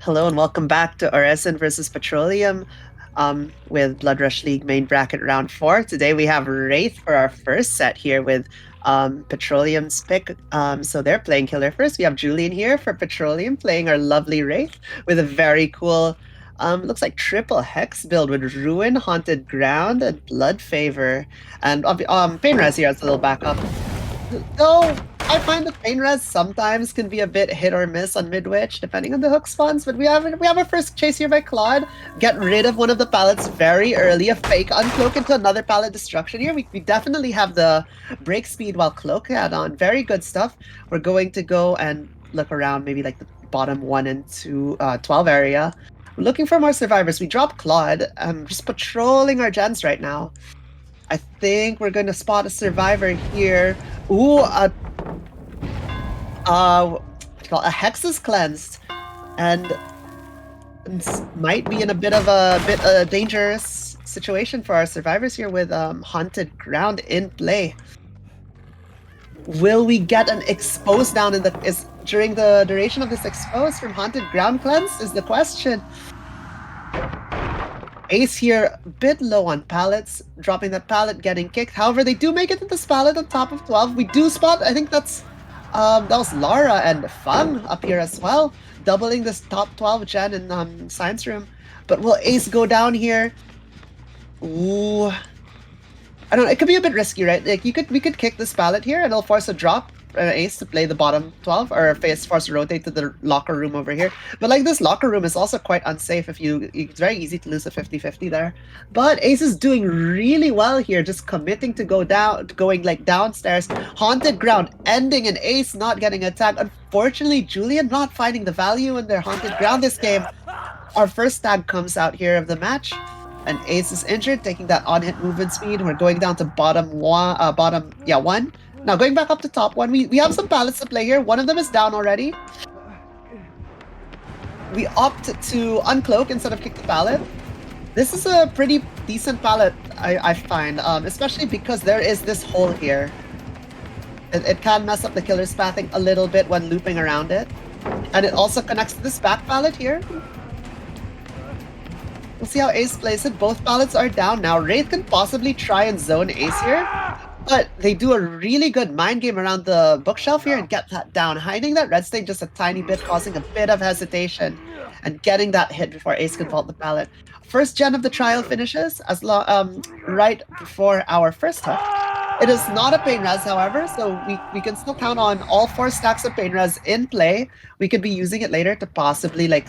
Hello and welcome back to Orison versus Petroleum with Blood Rush League main bracket round 4. Today we have Wraith for our first set here with Petroleum's pick. So they're playing Killer first. We have Julian here for Petroleum playing our lovely Wraith with a very cool, looks like triple hex build with Ruin, Haunted Ground, and Blood Favor. And Pain Res here as a little backup. Though I find that pain res sometimes can be a bit hit or miss on mid-witch, depending on the hook spawns, but we have our first chase here by Claude. Get rid of one of the pallets very early, a fake uncloak into another pallet destruction here. We definitely have the break speed while cloak add-on. Very good stuff. We're going to go and look around maybe like the bottom 1 and 2, 12 area. We're looking for more survivors. We dropped Claude. I'm just patrolling our gens right now. I think we're going to spot a survivor here. Ooh, what do you call it? A hex is cleansed, and might be in a bit of a dangerous situation for our survivors here with Haunted Ground in play. Will we get an expose down during the duration of this expose from Haunted Ground cleanse is the question. Ace here, a bit low on pallets, dropping that pallet, getting kicked. However, they do make it to this pallet on top of 12. We do spot, I think that was Lara and Fang up here as well, doubling this top 12 gen in Science Room. But will Ace go down here? Ooh. I don't know, it could be a bit risky, right? Like we could kick this pallet here and it'll force a drop. Ace to play the bottom 12 or force to rotate to the locker room over here. But like this locker room is also quite unsafe it's very easy to lose a 50-50 there. But Ace is doing really well here, just committing to going like downstairs. Haunted Ground ending and Ace not getting attacked. Unfortunately, Julian not finding the value in their Haunted Ground this game. Our first tag comes out here of the match. And Ace is injured, taking that on-hit movement speed. We're going down to bottom one. Now going back up to top 1, we have some pallets to play here. One of them is down already. We opt to uncloak instead of kick the pallet. This is a pretty decent pallet, I find, especially because there is this hole here. It can mess up the killer's pathing a little bit when looping around it. And it also connects to this back pallet here. We'll see how Ace plays it. Both pallets are down now. Wraith can possibly try and zone Ace here. But they do a really good mind game around the bookshelf here and get that down. Hiding that red stain just a tiny bit, causing a bit of hesitation. And getting that hit before Ace can vault the pallet. First gen of the trial finishes right before our first hook. It is not a pain res, however, so we can still count on all 4 stacks of pain res in play. We could be using it later to possibly like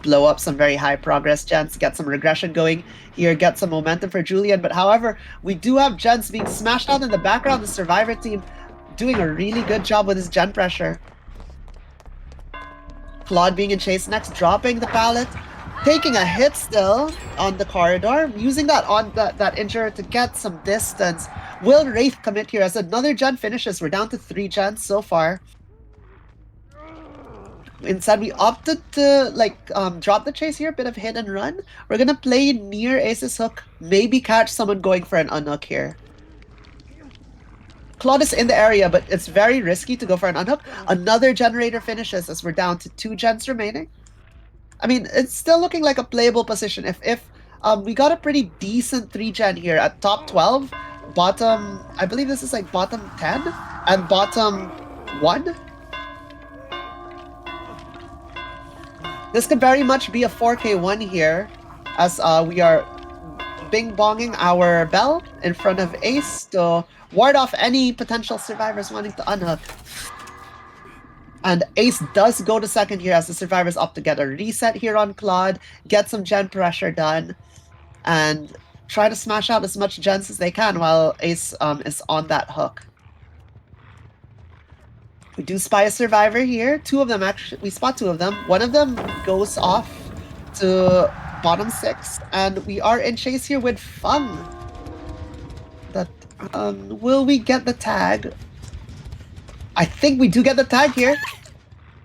blow up some very high progress gens, get some regression going here, get some momentum for Julian. But however, we do have gens being smashed out in the background. The survivor team doing a really good job with his gen pressure. Claude being in chase next, dropping the pallet, taking a hit still on the corridor, using that injure to get some distance. Will Wraith commit here as another gen finishes? We're down to 3 gens so far. Instead, we opted to drop the chase here, a bit of hit and run. We're gonna play near Ace's hook, maybe catch someone going for an unhook here. Claude is in the area, but it's very risky to go for an unhook. Another generator finishes as we're down to 2 gens remaining. I mean, it's still looking like a playable position. If we got a pretty decent 3 gen here at top 12, bottom, I believe this is like bottom 10 and bottom 1. This could very much be a 4K1 here as we are bing-bonging our bell in front of Ace to ward off any potential survivors wanting to unhook. And Ace does go to second here as the survivors opt to get a reset here on Claude, get some gen pressure done, and try to smash out as much gens as they can while Ace is on that hook. We do spy a survivor here. 2 of them actually, we spot 2 of them. One of them goes off to bottom 6, and we are in chase here with Fang. That will we get the tag? I think we do get the tag here.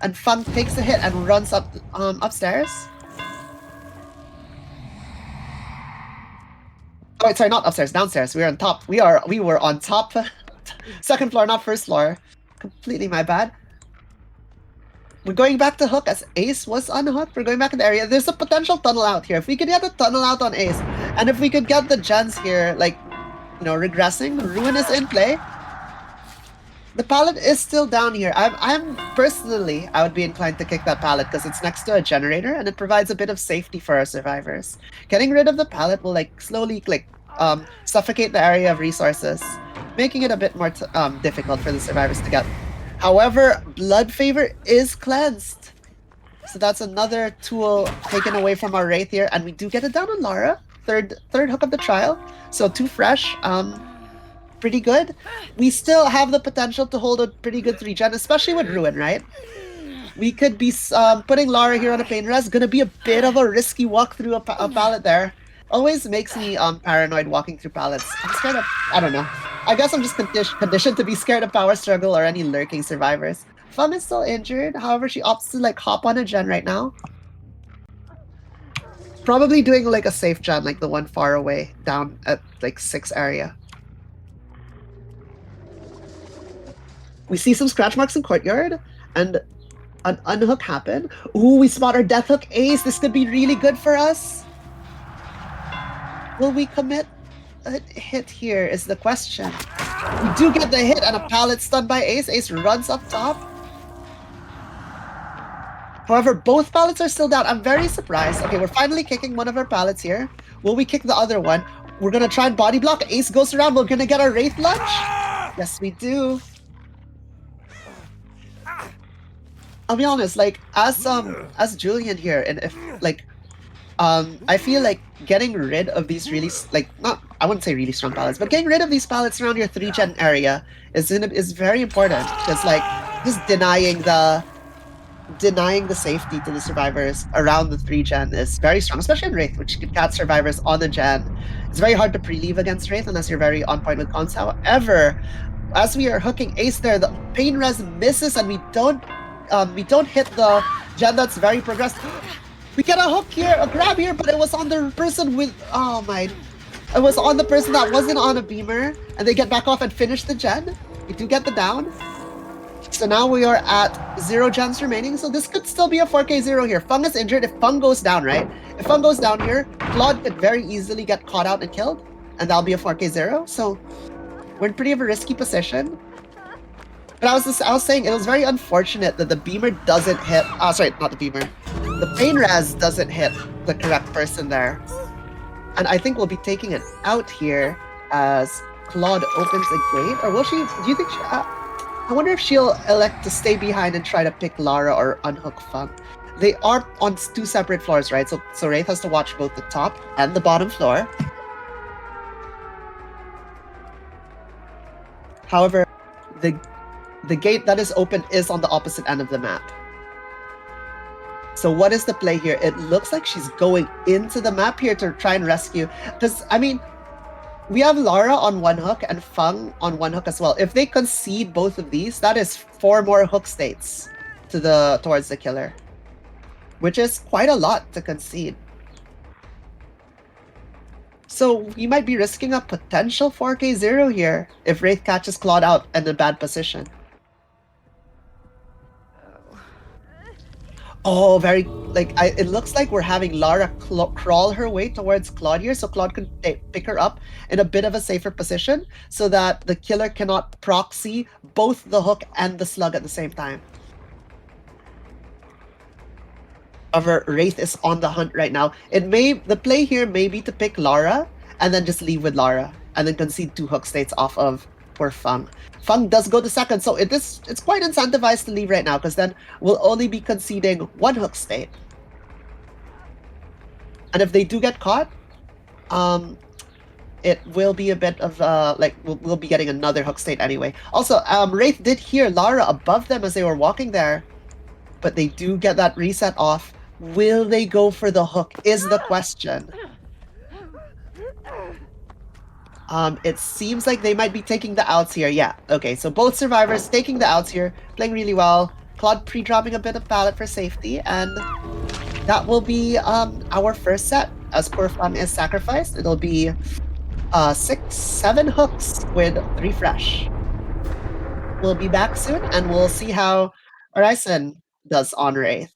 And Fang takes a hit and runs up upstairs. Oh, wait, sorry, not upstairs, downstairs. We are on top. We were on top. Second floor, not first floor. Completely my bad. we're going back to hook as Ace was unhooked. We're going back in the area. There's a potential tunnel out here. If we could get a tunnel out on Ace, and if we could get the gens here, like, regressing, Ruin is in play. The pallet is still down here. I'm personally, I would be inclined to kick that pallet because it's next to a generator and it provides a bit of safety for our survivors. Getting rid of the pallet will like slowly suffocate the area of resources, making it a bit more difficult for the survivors to get. However, Blood Favor is cleansed. So that's another tool taken away from our Wraith here, and we do get it down on Lara. Third hook of the trial. So 2 fresh. Pretty good. We still have the potential to hold a pretty good 3-gen, especially with Ruin, right? We could be putting Lara here on a pain res. Gonna be a bit of a risky walk through a pallet there. Always makes me paranoid walking through pallets. I'm scared of, I don't know. I guess I'm just conditioned to be scared of power struggle or any lurking survivors. Fun is still injured. However, she opts to like hop on a gen right now. Probably doing like a safe gen, like the one far away down at like 6 area. We see some scratch marks in courtyard, and an unhook happen. Ooh, we spot our death hook Ace. This could be really good for us. Will we commit a hit here is the question. We do get the hit and a pallet stunned by Ace. Ace runs up top. However, both pallets are still down. I'm very surprised. Okay, we're finally kicking one of our pallets here. Will we kick the other one? We're gonna try and body block. Ace goes around. We're gonna get our Wraith lunge. Yes, we do. I'll be honest, like as Julian here, and if like I feel like getting rid of these really I wouldn't say really strong pallets, but getting rid of these pallets around your 3-gen area is very important, because like just denying the safety to the survivors around the 3-gen is very strong, especially in Wraith, which can catch survivors on the gen. It's very hard to pre-leave against Wraith unless you're very on point with cons. However, as we are hooking Ace there, the pain res misses and we don't hit the gen that's very progressed. We get a hook here, a grab here, but it was on the person with, it was on the person that wasn't on a beamer, and they get back off and finish the gen. We do get the down. So now we are at 0 gens remaining, so this could still be a 4K0 here. Fung is injured. If Fung goes down, right? If Fung goes down here, Claude could very easily get caught out and killed, and that'll be a 4K0. So we're in pretty of a risky position. But I was saying it was very unfortunate that the beamer doesn't hit. Sorry, not the beamer. The pain res doesn't hit the correct person there, and I think we'll be taking it out here as Claude opens a gate. Or will she? Do you think? I wonder if she'll elect to stay behind and try to pick Lara or unhook Fung. They are on 2 separate floors, right? So Wraith has to watch both the top and the bottom floor. However, the gate that is open is on the opposite end of the map. So what is the play here? It looks like she's going into the map here to try and rescue. Because, I mean, we have Lara on 1 hook and Fung on 1 hook as well. If they concede both of these, that is 4 more hook states towards the killer, which is quite a lot to concede. So we might be risking a potential 4K0 here if Wraith catches Claude out in a bad position. Oh, very, it looks like we're having Lara crawl her way towards Claude here, so Claude can pick her up in a bit of a safer position so that the killer cannot proxy both the hook and the slug at the same time. However, Wraith is on the hunt right now. The play here may be to pick Lara and then just leave with Lara and then concede 2 hook states off of poor Fung. Fung does go to second, so it's quite incentivized to leave right now, because then we'll only be conceding 1 hook state. And if they do get caught, it will be a bit of we'll be getting another hook state anyway. Also, Wraith did hear Lara above them as they were walking there, but they do get that reset off. Will they go for the hook is the question. It seems like they might be taking the outs here. Yeah, okay, so both survivors taking the outs here, playing really well. Claude pre-dropping a bit of pallet for safety, and that will be our first set. As poor Fun is sacrificed, it'll be 7 hooks with 3 fresh. We'll be back soon, and we'll see how Orison does on Wraith.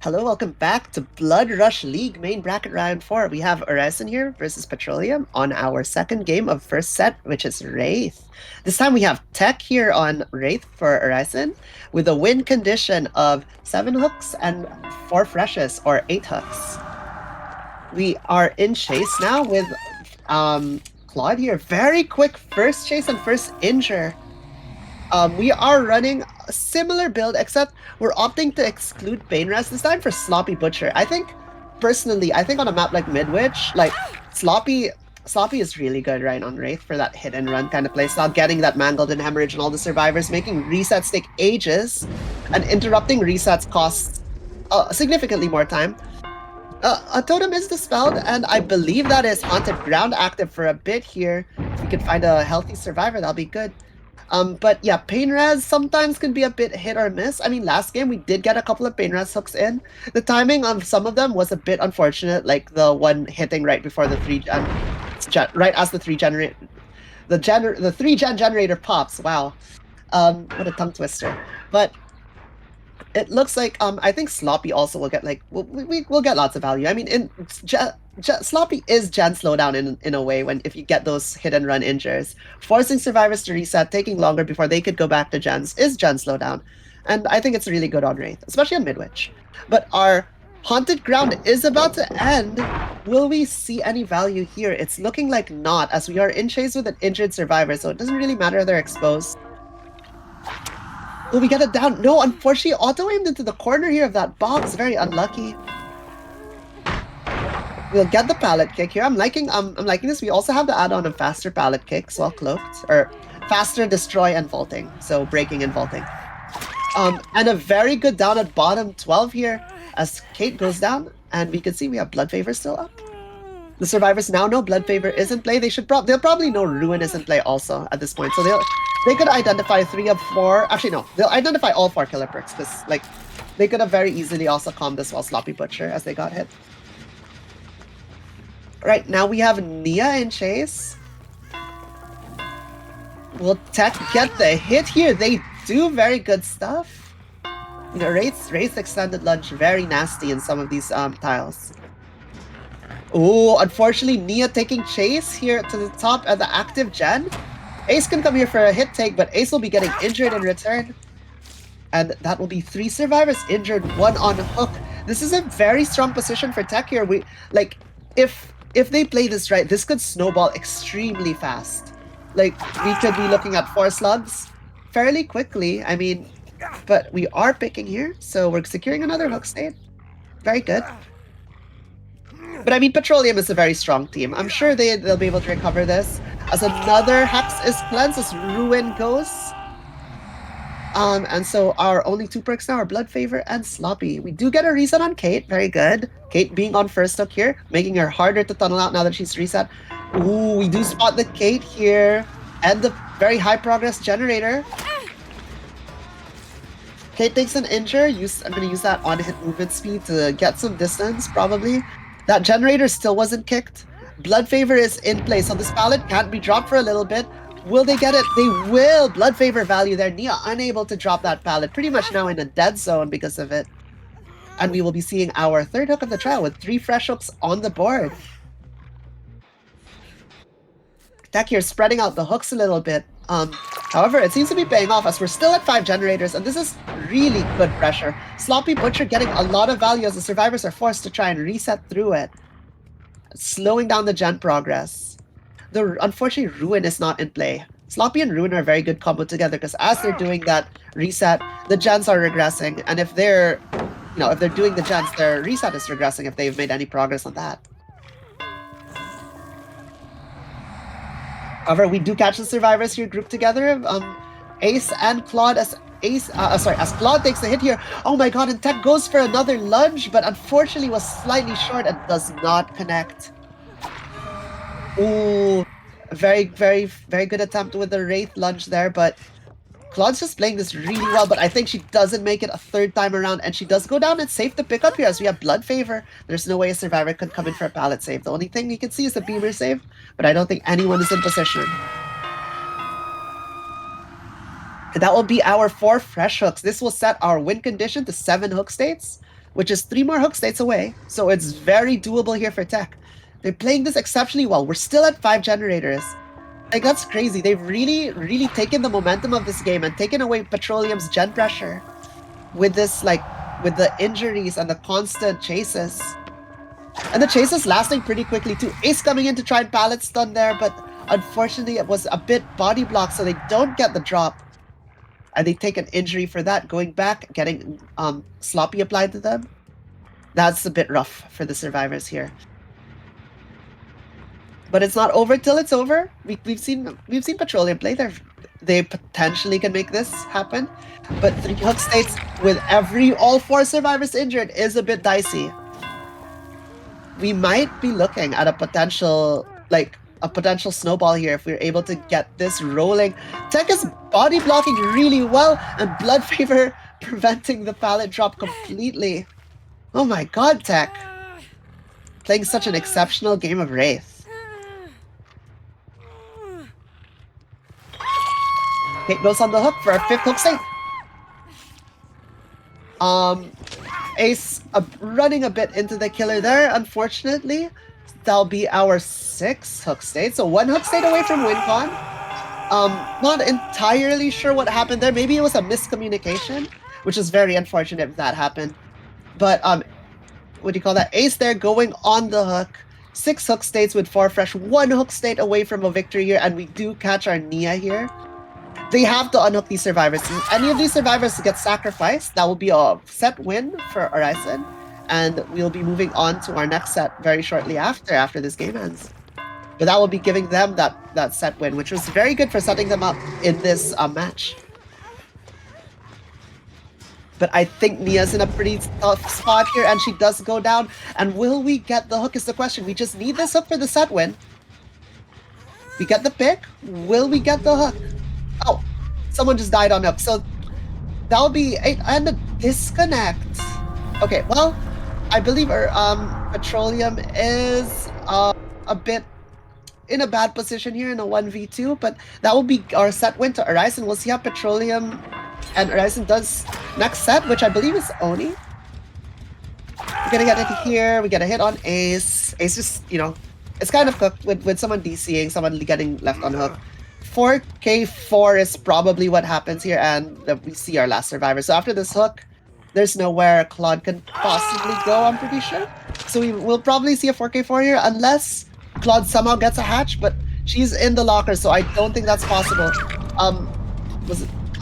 Hello, welcome back to Blood Rush League main bracket round 4. We have Orison here versus Petroleum on our second game of first set, which is Wraith. This time we have Tech here on Wraith for Orison with a win condition of 7 hooks and 4 freshes, or 8 hooks. We are in chase now with Claude here. Very quick first chase and first injure. We are running a similar build, except we're opting to exclude Pain Rest this time for Sloppy Butcher. I think, personally, on a map like Midwich, like, Sloppy is really good, right, on Wraith for that hit and run kind of playstyle, getting that Mangled and Hemorrhage and all the survivors, making resets take ages, and interrupting resets costs significantly more time. A totem is dispelled, and I believe that is Haunted Ground active for a bit here. If we could find a healthy survivor, that'll be good. But yeah, Pain Res sometimes can be a bit hit or miss. I mean, last game we did get a couple of Pain Res hooks in. The timing of some of them was a bit unfortunate, like the one hitting right before the 3-gen, right as the 3-gen the 3-gen generator pops. Wow, what a tongue twister. But it looks like I think Sloppy also will get like we'll get lots of value. I mean, Sloppy is gen slowdown in a way if you get those hit and run injures. Forcing survivors to reset, taking longer before they could go back to gens is gen slowdown, and I think it's really good on Wraith, especially on Midwich. But our Haunted Ground is about to end. Will we see any value here? It's looking like not, as we are in chase with an injured survivor, so it doesn't really matter if they're exposed. Will we get it down? No, unfortunately, auto-aimed into the corner here of that box. Very unlucky. We'll get the pallet kick here. I'm liking this. We also have the add-on of faster pallet kicks while cloaked, or faster destroy and vaulting. So breaking and vaulting. And a very good down at bottom 12 here as Kate goes down, and we can see we have Blood Favor still up. The survivors now know Blood Favor is in play. They'll probably know Ruin is in play also at this point. So they could identify 3 of 4. Actually, no, they'll identify all 4 killer perks, because like they could have very easily also calmed this while Sloppy Butcher as they got hit. Right now we have Nia in chase. Will Tech get the hit here? They do very good stuff. You know, Wraith's extended lunge very nasty in some of these tiles. Oh, unfortunately, Nia taking chase here to the top at the active gen. Ace can come here for a hit take, but Ace will be getting injured in return. And that will be 3 survivors injured, 1 on hook. This is a very strong position for Tech here. If they play this right, this could snowball extremely fast. Like, we could be looking at 4 slugs fairly quickly. I mean, but we are picking here, so we're securing another hook state. Very good. But I mean, Petroleum is a very strong team. I'm sure they'll be able to recover this. As another Hex is cleansed, as Ruin goes. And so our only 2 perks now are Blood Favor and Sloppy. We do get a reset on Kate, very good. Kate being on first hook here, making her harder to tunnel out now that she's reset. Ooh, we do spot the Kate here, and the very high progress generator. Kate takes an injure. I'm going to use that on-hit movement speed to get some distance, probably. That generator still wasn't kicked. Blood Favor is in place, so this pallet can't be dropped for a little bit. Will they get it? They will! Blood Favor value there. Nia unable to drop that pallet. Pretty much now in a dead zone because of it. And we will be seeing our 3rd hook of the trial with 3 fresh hooks on the board. Tech here spreading out the hooks a little bit. However, it seems to be paying off as we're still at 5 generators, and this is really good pressure. Sloppy Butcher getting a lot of value as the survivors are forced to try and reset through it, slowing down the gen progress. Unfortunately, Ruin is not in play. Sloppy and Ruin are a very good combo together, because as they're doing that reset, the gens are regressing, and if they're doing the gens, their reset is regressing if they've made any progress on that. However, we do catch the survivors here grouped together. Ace and Claude as Claude takes the hit here. Oh my god, and Tech goes for another lunge, but unfortunately was slightly short and does not connect. Ooh, very, very, very good attempt with the Wraith lunge there, but Claude's just playing this really well, but I think she doesn't make it a 3rd time around, and she does go down. It's safe to pick up here as we have Blood Favor. There's no way a survivor could come in for a pallet save. The only thing you can see is the Beamer save, but I don't think anyone is in position. That will be our 4 fresh hooks. This will set our win condition to 7 hook states, which is 3 more hook states away. So it's very doable here for Tech. They're playing this exceptionally well. We're still at 5 generators. Like, that's crazy. They've really, really taken the momentum of this game and taken away Petroleum's gen pressure with this, like, with the injuries and the constant chases. And the chases lasting pretty quickly too. Ace coming in to try and pallet stun there, but unfortunately it was a bit body blocked, so they don't get the drop. And they take an injury for that, going back, getting sloppy applied to them. That's a bit rough for the survivors here. But it's not over till it's over. We've seen Petroleum play. They potentially can make this happen. But 3 hook states with all 4 survivors injured is a bit dicey. We might be looking at a potential snowball here if we're able to get this rolling. Tech is body blocking really well, and Blood Fever preventing the pallet drop completely. Oh my god, Tech. Playing such an exceptional game of Wraith. Okay, goes on the hook for our 5th hook state. Ace running a bit into the killer there, unfortunately. That'll be our 6th hook state, so 1 hook state away from WinCon. Not entirely sure what happened there. Maybe it was a miscommunication, which is very unfortunate if that happened. But what do you call that? Ace there going on the hook. 6 hook states with 4 fresh, 1 hook state away from a victory here, and we do catch our Nia here. They have to unhook these survivors. If any of these survivors get sacrificed, that will be a set win for Orison, and we'll be moving on to our next set very shortly after this game ends. But that will be giving them that set win, which was very good for setting them up in this match. But I think Nia's in a pretty tough spot here, and she does go down. And will we get the hook is the question. We just need this hook for the set win. We get the pick. Will we get the hook? Oh, someone just died on hook. So that'll be and a disconnect. Okay, well, I believe our Petroleum is a bit in a bad position here in a 1v2, but that will be our set win to Orison. We'll see how Petroleum and Orison does next set, which I believe is Oni. We're gonna get it here. We get a hit on Ace. Ace just, it's kind of cooked with someone DCing, someone getting left on hook. 4k4 is probably what happens here, and we see our last survivor. So after this hook, there's nowhere Claude can possibly go, I'm pretty sure. So we'll probably see a 4k4 here, unless Claude somehow gets a hatch, but she's in the locker, so I don't think that's possible. I'm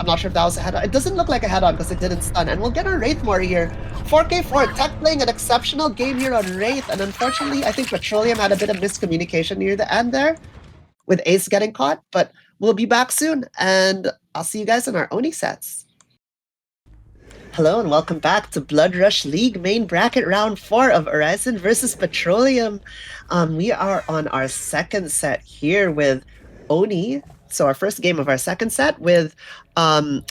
not sure if that was a head-on. It doesn't look like a head-on because it didn't stun. And we'll get our Wraith more here. 4k4, Tech playing an exceptional game here on Wraith. And unfortunately, I think Petroleum had a bit of miscommunication near the end there with Ace getting caught. But we'll be back soon, and I'll see you guys in our Oni sets. Hello and welcome back to Blood Rush League main bracket round 4 of Orison versus Petroleum. We are on our second set here with Oni. So our first game of our second set with Tech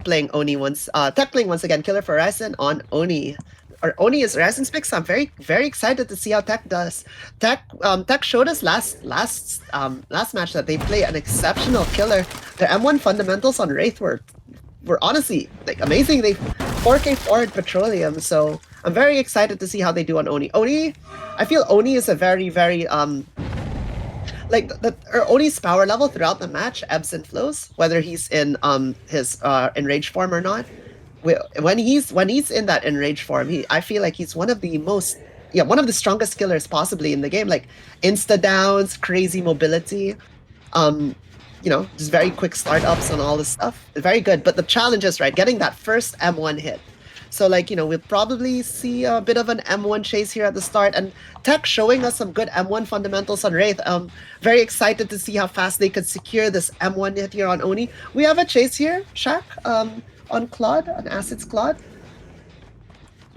playing Oni once again Killer for Orison on Oni. Or Oni is Orison's pick, so I'm very, very excited to see how Tech does. Tech showed us last match that they play an exceptional Killer. Their M1 fundamentals on Wraith were honestly like amazing. They 4k4'd Petroleum, so I'm very excited to see how they do on Oni. I feel Oni is a very, very Oni's power level throughout the match ebbs and flows, whether he's in his enraged form or not. When he's in that enraged form, I feel like he's one of the strongest killers possibly in the game. Like insta downs, crazy mobility, just very quick startups and all this stuff. Very good. But the challenge is getting that first M1 hit. So we'll probably see a bit of an M1 chase here at the start, and Tech showing us some good M1 fundamentals on Wraith. Very excited to see how fast they could secure this M1 hit here on Oni. We have a chase here, Shaq, on Claude, on Acid's Claude.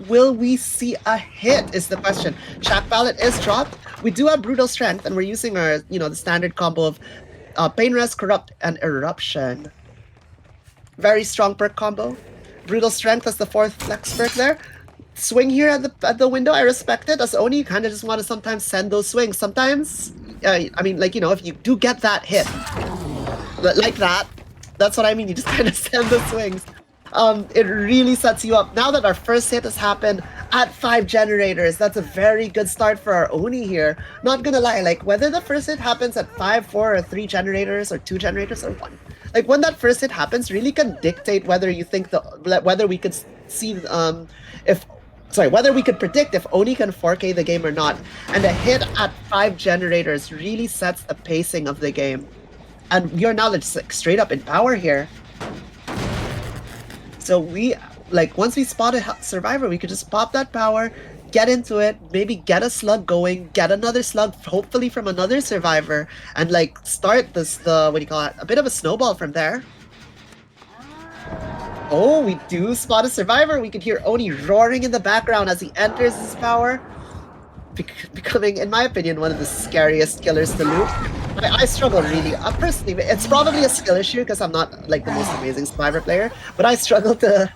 Will we see a hit is the question. Shaq Pallet is dropped. We do have Brutal Strength, and we're using our, the standard combo of Pain Rest, Corrupt, and Eruption. Very strong perk combo. Brutal Strength as the 4th flex perk there. Swing here at the window, I respect it. As Oni, you kind of just want to sometimes send those swings. Sometimes, if you do get that hit, like that, That's what I mean. You just kind of send the swings. It really sets you up. Now that our first hit has happened at 5 generators, that's a very good start for our Oni here. Not gonna lie, like whether the first hit happens at 5, 4, or 3 generators, or 2 generators, or 1. Like when that first hit happens, really can dictate whether you think whether we could see whether we could predict if Oni can 4K the game or not. And a hit at 5 generators really sets the pacing of the game. And we are now just like straight up in power here. So we, like, once we spot a survivor, we could just pop that power, get into it, maybe get a slug going, get another slug, hopefully from another survivor, and like start this, a bit of a snowball from there. Oh, we do spot a survivor. We could hear Oni roaring in the background as he enters his power, becoming, in my opinion, one of the scariest killers to loop. I struggle really. Personally, it's probably a skill issue because I'm not like the most amazing survivor player, but I struggle to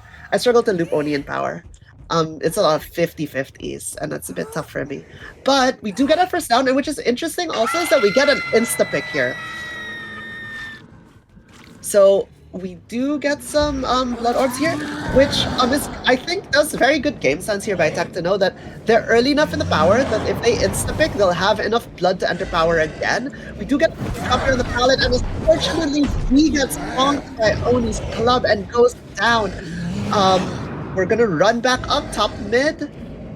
loop Oni in power. It's a lot of 50-50s, and that's a bit tough for me. But we do get a first down, and which is interesting also is that we get an insta-pick here. So we do get some blood orbs here, which is, I think, does very good game sense here by Tech to know that they're early enough in the power that if they insta-pick, they'll have enough blood to enter power again. We do get a cover in the pallet, and unfortunately, he gets bonked by Oni's club and goes down. We're gonna run back up top mid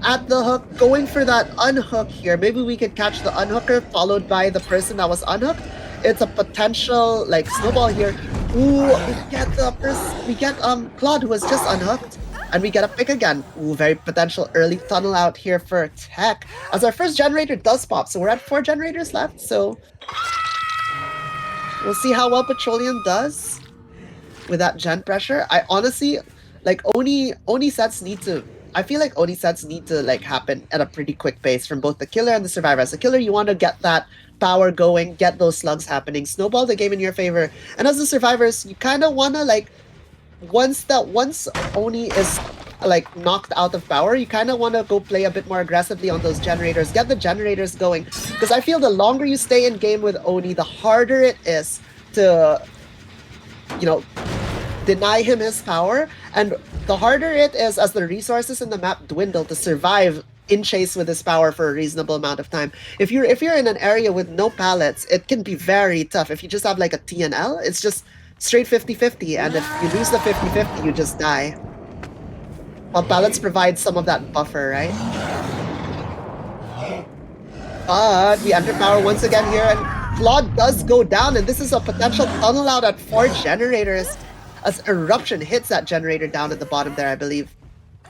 at the hook, going for that unhook here. Maybe we could catch the unhooker followed by the person that was unhooked. It's a potential like snowball here. Ooh, we get Claude, who was just unhooked, and we get a pick again. Ooh, very potential early tunnel out here for Tech, as our first generator does pop. So we're at 4 generators left, so we'll see how well Petroleum does with that gen pressure. I honestly, like, Oni sets need to, I feel like Oni sets need to like happen at a pretty quick pace from both the killer and the survivor. As a killer, you want to get that power going, get those slugs happening, snowball the game in your favor. And as the survivors, you kind of want to like, once Oni is like knocked out of power, you kind of want to go play a bit more aggressively on those generators, get the generators going. Because I feel the longer you stay in game with Oni, the harder it is to, you know, deny him his power, and the harder it is as the resources in the map dwindle to survive in chase with his power for a reasonable amount of time. If you're in an area with no pallets, it can be very tough. If you just have like a TNL, it's just straight 50-50, and if you lose the 50-50, you just die. While pallets provide some of that buffer, right? But we enter power once again here, and Claude does go down, and this is a potential tunnel out at 4 generators. As Eruption hits that generator down at the bottom there, I believe.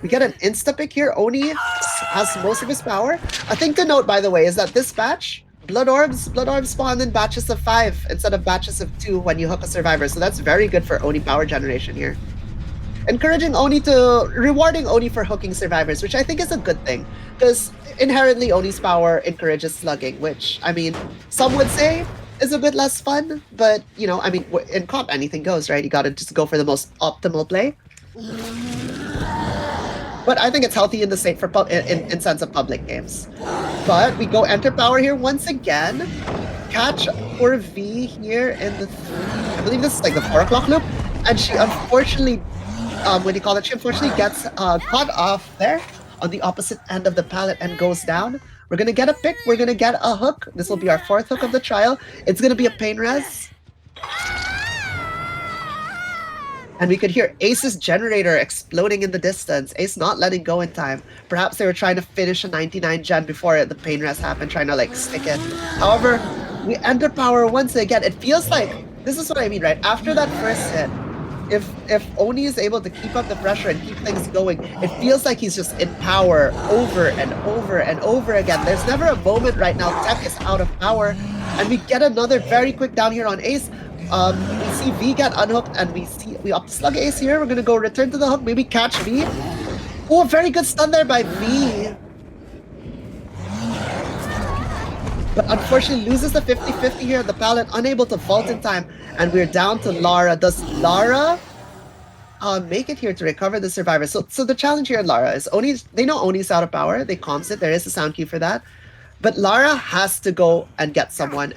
We get an insta-pick here. Oni has most of his power. A thing to note, by the way, is that this batch, blood orbs spawn in batches of 5 instead of batches of 2 when you hook a survivor. So that's very good for Oni power generation here. Rewarding Oni for hooking survivors, which I think is a good thing. Because inherently Oni's power encourages slugging, which, I mean, some would say is a bit less fun, but, you know, I mean, in comp, anything goes, right? You gotta just go for the most optimal play. But I think it's healthy in the state for in sense of public games. But we go enter power here once again. Catch poor V here in the, I believe this is like the 4 o'clock loop, and she unfortunately, she unfortunately gets caught off there on the opposite end of the pallet and goes down. We're gonna get a pick, we're gonna get a hook. This will be our 4th hook of the trial. It's gonna be a pain res. And we could hear Ace's generator exploding in the distance. Ace not letting go in time. Perhaps they were trying to finish a 99 gen before the pain res happened, trying to like stick it. However, we enter power once again. It feels like, this is what I mean, right? After that first hit, if Oni is able to keep up the pressure and keep things going, it feels like he's just in power over and over and over again. There's never a moment right now Tech is out of power, and we get another very quick down here on Ace. We see V get unhooked, and we up slug Ace here. We're gonna go return to the hook, maybe catch V. Oh, very good stun there by V. But unfortunately loses the 50-50 here at the pallet, unable to vault in time, and we're down to Lara. Does Lara make it here to recover the survivor? So the challenge here at Lara is they know Oni's out of power, they comms it, there is a sound cue for that. But Lara has to go and get someone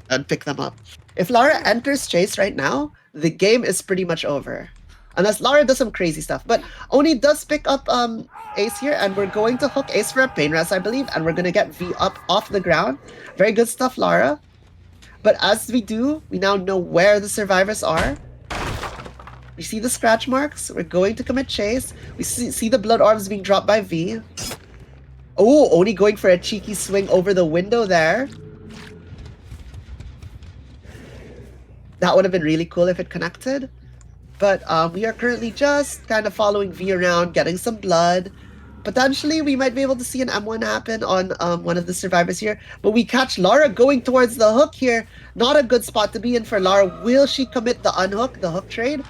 and pick them up. If Lara enters chase right now, the game is pretty much over. Unless Lara does some crazy stuff. But Oni does pick up Ace here, and we're going to hook Ace for a pain rest, I believe, and we're going to get V up off the ground. Very good stuff, Lara. But as we do, we now know where the survivors are. We see the scratch marks. We're going to commit chase. We see the blood orbs being dropped by V. Oh, Oni going for a cheeky swing over the window there. That would have been really cool if it connected. But we are currently just kind of following V around, getting some blood. Potentially, we might be able to see an M1 happen on one of the survivors here. But we catch Lara going towards the hook here. Not a good spot to be in for Lara. Will she commit the unhook, the hook trade?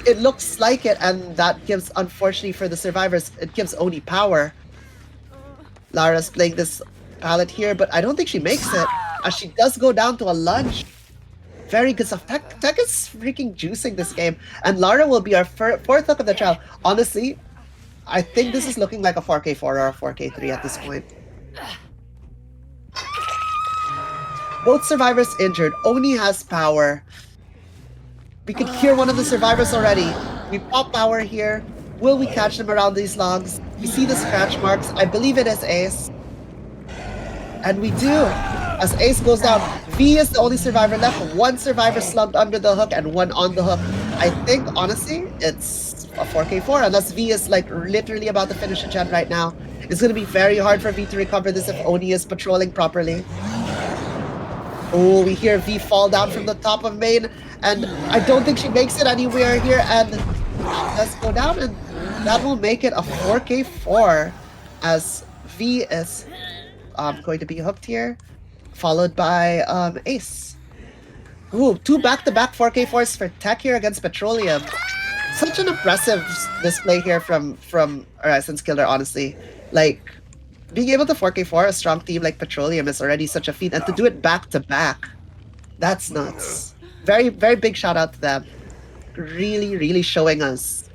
It looks like it, and that gives, unfortunately for the survivors, it gives Oni power. Lara's playing this pallet here, but I don't think she makes it, as she does go down to a lunge. Very good stuff. Tech is freaking juicing this game, and Lara will be our fourth hook of the trial. Honestly, I think this is looking like a 4K4 or a 4K3 at this point. Both survivors injured. Oni has power. We could hear one of the survivors already. We pop power here. Will we catch them around these logs? We see the scratch marks. I believe it is Ace. And we do. As Ace goes down, V is the only survivor left. One survivor slumped under the hook and one on the hook. I think, honestly, it's a 4K4 unless V is like literally about to finish a gen right now. It's going to be very hard for V to recover this if Oni is patrolling properly. Oh, we hear V fall down from the top of main, and I don't think she makes it anywhere here, and let's go down, and that will make it a 4K4 as V is going to be hooked here, followed by Ace. Ooh, two back-to-back 4K4s for Tech here against Petroleum. Such an impressive display here from Orison's killer, honestly. Like, being able to 4K4 a strong team like Petroleum is already such a feat, and to do it back-to-back, that's nuts. Very, very big shout out to them. Really, really showing us,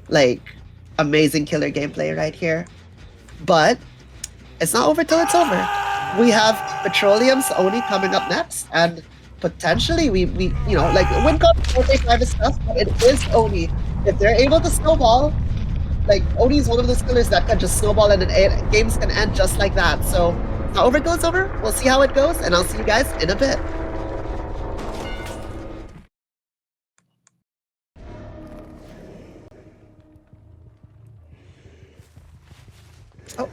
like, amazing killer gameplay right here. But it's not over till it's over. We have Petroleum's Oni coming up next, and potentially we you know, like, win con 4K5 is tough, but it is Oni. If they're able to snowball, like, Oni is one of those killers that can just snowball and then games can end just like that. So, not over till it's over. We'll see how it goes, and I'll see you guys in a bit. Oh,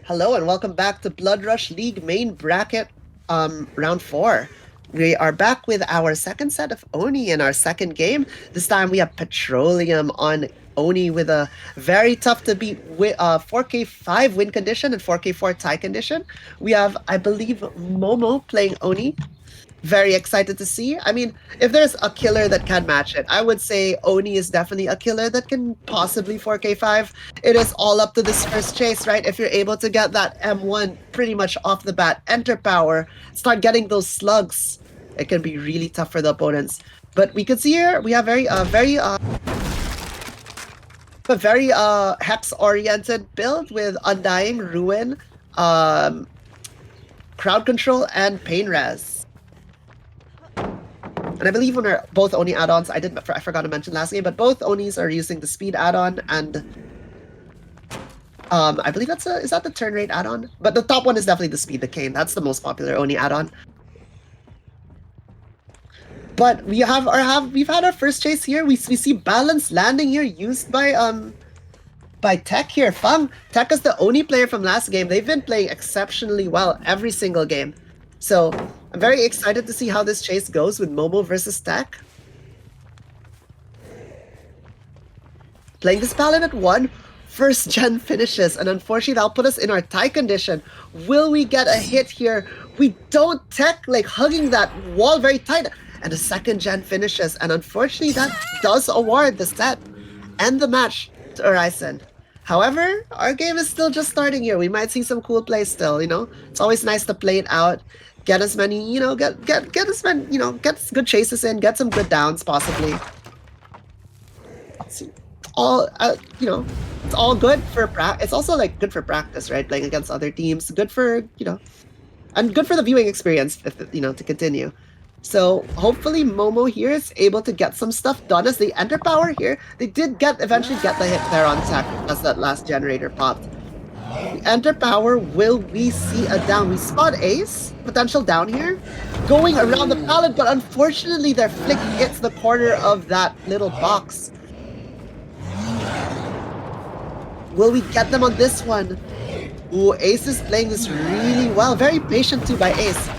hello and welcome back to Blood Rush League main bracket round 4. We are back with our second set of Oni in our second game. This time we have Petroleum on Oni with a very tough to beat 4K5 win condition and 4K4 tie condition. We have, I believe, Momo playing Oni. Very excited to see. I mean, if there's a killer that can match it, I would say Oni is definitely a killer that can possibly 4K5. It is all up to this first chase, right? If you're able to get that M1 pretty much off the bat, enter power, start getting those slugs, it can be really tough for the opponents. But we can see here, we have very hex-oriented build with Undying, Ruin, Crowd Control, and Pain Res. And I believe on our both Oni add-ons, I forgot to mention last game, but both Onis are using the speed add-on, and I believe is that the turn rate add-on? But the top one is definitely the speed, the cane. That's the most popular Oni add-on. But we've had our first chase here. We see Balance landing here used by Tech here. Fang, Tech is the Oni player from last game. They've been playing exceptionally well every single game. So I'm very excited to see how this chase goes with Momo versus Tech. Playing this Paladin at 1, first gen finishes, and unfortunately that'll put us in our tie condition. Will we get a hit here? We don't. Tech like hugging that wall very tight, and a second gen finishes, and unfortunately that does award the set and the match to Orison. However, our game is still just starting here. We might see some cool plays still, you know? It's always nice to play it out, get as many, you know, get as many, you know, get good chases in, get some good downs possibly. It's all, you know, it's all good for practice. It's also like good for practice, right? Playing against other teams, good for, you know, and good for the viewing experience, if, you know, to continue. So hopefully Momo here is able to get some stuff done as they enter power here. They did eventually get the hit there on tech as that last generator popped. We enter power. Will we see a down? We spot ace. Potential down here. Going around the pallet, but unfortunately their flick hits the corner of that little box. Will we get them on this one? Ooh, Ace is playing this really well. Very patient too by Ace.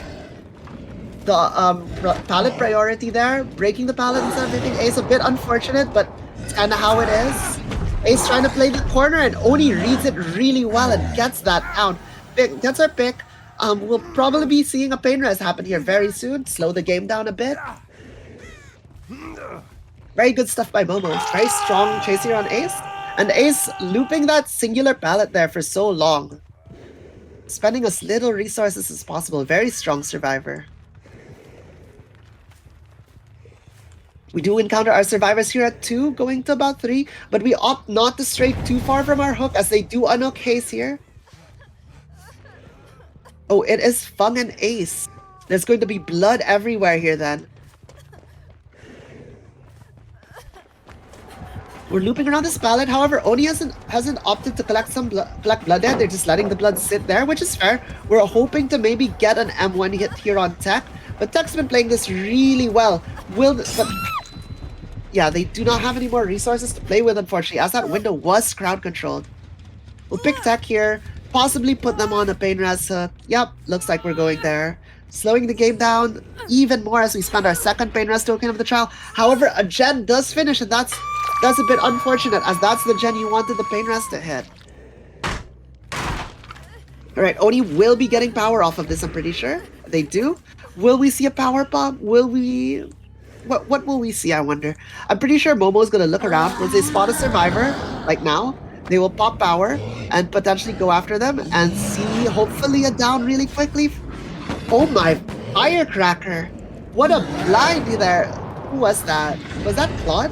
The pallet priority there, breaking the pallet instead of hitting Ace, a bit unfortunate, but it's kind of how it is. Ace trying to play the corner, and Oni reads it really well and gets that down. Gets our pick. We'll probably be seeing a pain res happen here very soon. Slow the game down a bit. Very good stuff by Momo. Very strong chase here on Ace. And Ace looping that singular pallet there for so long. Spending as little resources as possible. Very strong survivor. We do encounter our survivors here at 2, going to about 3, but we opt not to stray too far from our hook as they do unhook Haze here. Oh, it is Fung and Ace. There's going to be blood everywhere here then. We're looping around this pallet. However, Oni hasn't opted to collect blood yet. They're just letting the blood sit there, which is fair. We're hoping to maybe get an M1 hit here on Tech, but Tech's been playing this really well. Yeah, they do not have any more resources to play with, unfortunately, as that window was crowd controlled. We'll pick Tech here, possibly put them on a pain res hook. Yep, looks like we're going there. Slowing the game down even more as we spend our second pain res token of the trial. However, a gen does finish, and that's a bit unfortunate, as that's the gen you wanted the pain res to hit. Alright, Oni will be getting power off of this, I'm pretty sure. They do. Will we see a power bomb? Will we... What will we see, I wonder? I'm pretty sure Momo is going to look around. Once they spot a survivor, like now, they will pop power and potentially go after them and see, hopefully, a down really quickly. Oh my, firecracker. What a blind there. Who was that? Was that Claude?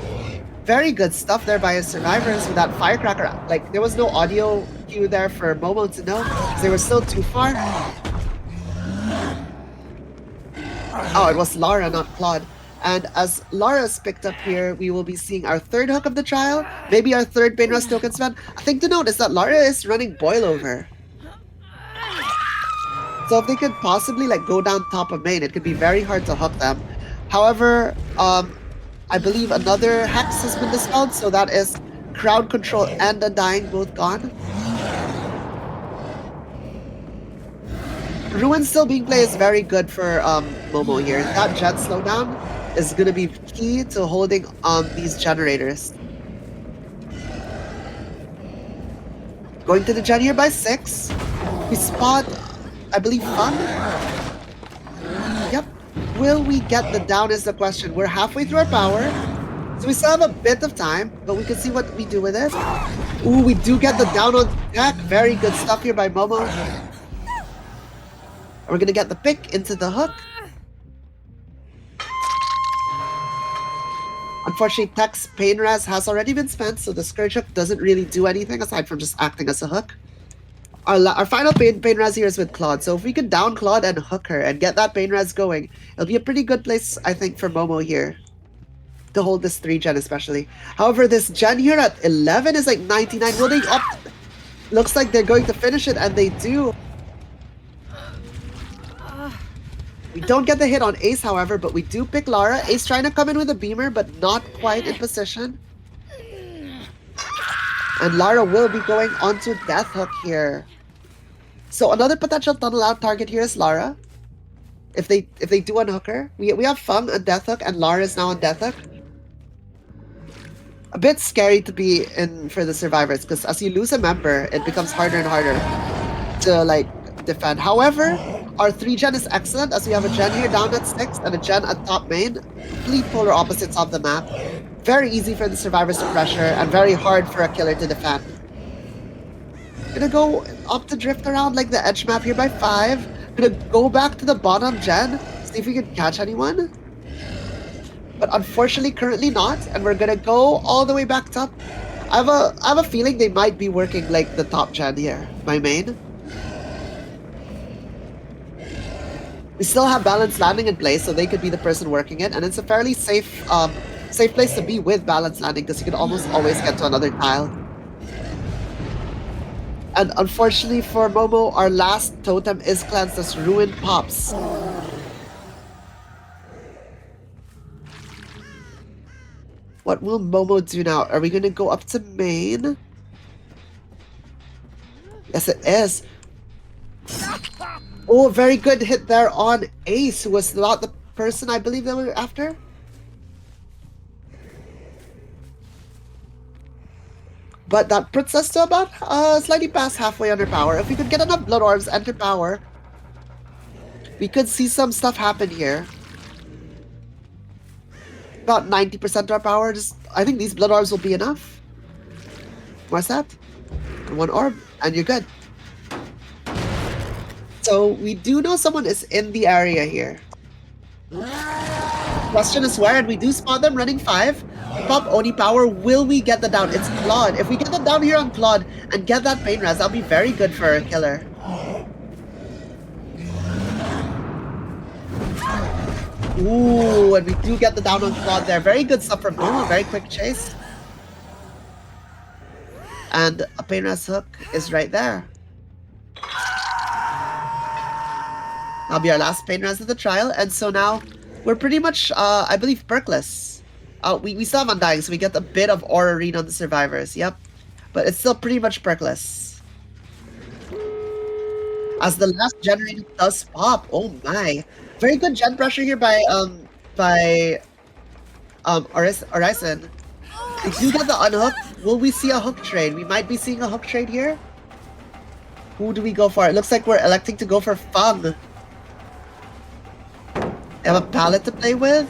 Very good stuff there by his survivors with that firecracker. Like, there was no audio cue there for Momo to know because they were still too far. Oh, it was Lara, not Claude. And as Lara's picked up here, we will be seeing our third hook of the trial. Maybe our third pain res token spend. A thing to note is that Lara is running boil over. So if they could possibly like go down top of main, it could be very hard to hook them. However, I believe another hex has been dispelled, so that is crowd control and Undying both gone. Ruin still being played is very good for Momo here. That jet slowdown is going to be key to holding these generators. Going to the gen here by 6. We spot, I believe, Fun. Yep. Will we get the down is the question. We're halfway through our power, so we still have a bit of time, but we can see what we do with it. Ooh, we do get the down on Tech. Very good stuff here by Momo. And we're going to get the pick into the hook. Unfortunately, Tech's pain res has already been spent, so the Scourge Hook doesn't really do anything aside from just acting as a hook. Our final pain res here is with Claude, so if we could down Claude and hook her and get that pain res going, it'll be a pretty good place, I think, for Momo here to hold this 3 gen especially. However, this gen here at 11 is like 99. Will they opt? Looks like they're going to finish it, and they do. We don't get the hit on Ace, however, but we do pick Lara. Ace trying to come in with a beamer, but not quite in position. And Lara will be going onto Death Hook here. So another potential tunnel out target here is Lara. If they do unhook her. We have Fung on Death Hook, and Lara is now on Death Hook. A bit scary to be in for the survivors, because as you lose a member, it becomes harder and harder to like defend. However, our 3 gen is excellent, as we have a gen here down at 6 and a gen at top main. Complete polar opposites of the map. Very easy for the survivors to pressure and very hard for a killer to defend. Gonna go up to drift around like the edge map here by 5. Gonna go back to the bottom gen, see if we can catch anyone. But unfortunately, currently not, and we're gonna go all the way back top. I have a feeling they might be working like the top gen here, my main. We still have balanced landing in place, so they could be the person working it, and it's a fairly safe place to be with balanced landing because you could almost always get to another tile. And unfortunately for Momo, our last totem is cleansed as Ruin pops. What will Momo do now? Are we going to go up to main? Yes, it is. Oh, very good hit there on Ace, who was not the person I believe they were after. But that puts us to about slightly past halfway under power. If we could get enough Blood Orbs enter power, we could see some stuff happen here. About 90% our power. I think these Blood Orbs will be enough. What's that? And one orb, and you're good. So we do know someone is in the area here. Question is where, and we do spot them running 5. We pop Oni power. Will we get the down? It's Claude. If we get the down here on Claude and get that pain res, that'll be very good for a killer. Ooh, and we do get the down on Claude there. Very good stuff from Momo. Very quick chase. And a pain res hook is right there. That'll be our last pain res of the trial. And so now we're pretty much, I believe, perkless. We still have Undying, so we get a bit of Orison on the survivors. Yep. But it's still pretty much perkless. As the last generator does pop. Oh my. Very good gen pressure here by Orison. We do get the unhook. Will we see a hook trade? We might be seeing a hook trade here. Who do we go for? It looks like we're electing to go for Fung. They have a pallet to play with.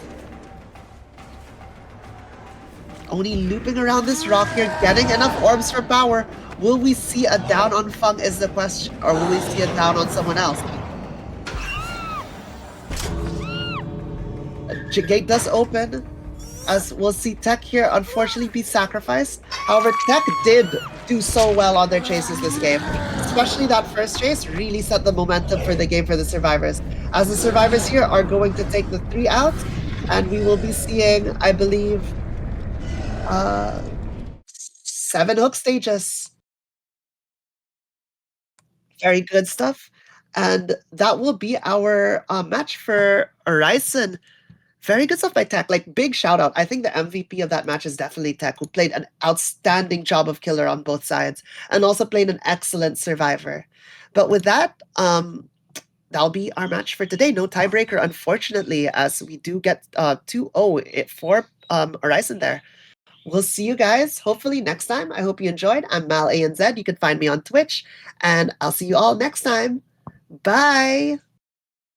Only looping around this rock here, getting enough orbs for power. Will we see a down on Fung is the question, or will we see a down on someone else? Gate does open, as we'll see Tech here unfortunately be sacrificed. However, Tech did do so well on their chases this game. Especially that first chase really set the momentum for the game for the survivors. As the survivors here are going to take the 3 out, and we will be seeing, I believe, 7 hook stages. Very good stuff. And that will be our match for Orison. Very good stuff by Tech. Like, big shout out. I think the MVP of that match is definitely Tech, who played an outstanding job of killer on both sides and also played an excellent survivor. But with that, that'll be our match for today. No tiebreaker, unfortunately, as we do get 2-0 for Orison there. We'll see you guys hopefully next time. I hope you enjoyed. I'm Mal ANZ. You can find me on Twitch, and I'll see you all next time. Bye.